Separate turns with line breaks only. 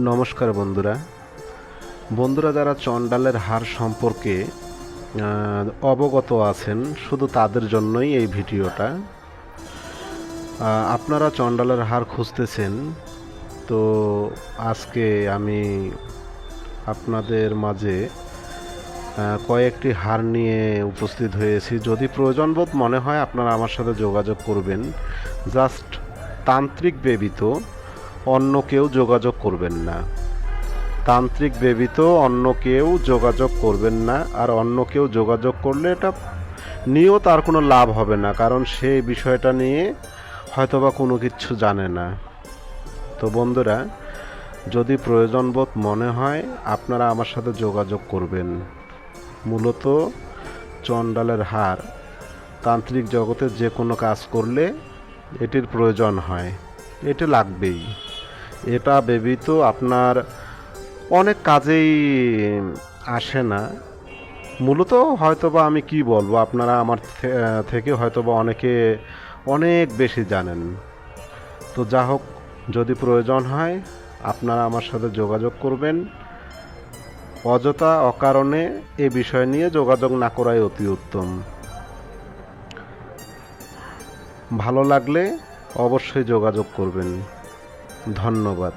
নমস্কার বন্ধুরা যারা চণ্ডালের হার সম্পর্কে অবগত আছেন শুধু তাদের জন্যই এই ভিডিওটা। আপনারা চণ্ডালের হার খুঁজতেছেন, তো আজকে আমি আপনাদের মাঝে কয়েকটি হার নিয়ে উপস্থিত হয়েছি। যদি প্রয়োজনবোধ মনে হয় আপনারা আমার সাথে যোগাযোগ করবেন। জাস্ট তান্ত্রিক ব্যতীত অন্য কেউ যোগাযোগ করবেন না। তান্ত্রিক ব্যতীত অন্য কেউ যোগাযোগ করবেন না। আর অন্য কেউ যোগাযোগ করলে এটা নিয়েও তার কোনো লাভ হবে না, কারণ সেই বিষয়টা নিয়ে হয়তোবা কোনো কিছু জানে না। তো বন্ধুরা, যদি প্রয়োজনবোধ মনে হয় আপনারা আমার সাথে যোগাযোগ করবেন। মূলত চণ্ডালের হার তান্ত্রিক জগতে যে কোনো কাজ করলে এটির প্রয়োজন হয়, এটি লাগবেই। এটা ব্যতীত আপনার অনেক কাজেই আসে না। মূলত হয়তোবা আমি কি বলবো, আপনারা আমার থেকে হয়তোবা অনেকে অনেক বেশি জানেন। তো যা হোক, যদি প্রয়োজন হয় আপনারা আমার সাথে যোগাযোগ করবেন। অযথা অকারণে এ বিষয় নিয়ে যোগাযোগ না করাই অতি উত্তম। ভালো লাগলে অবশ্যই যোগাযোগ করবেন। ধন্যবাদ।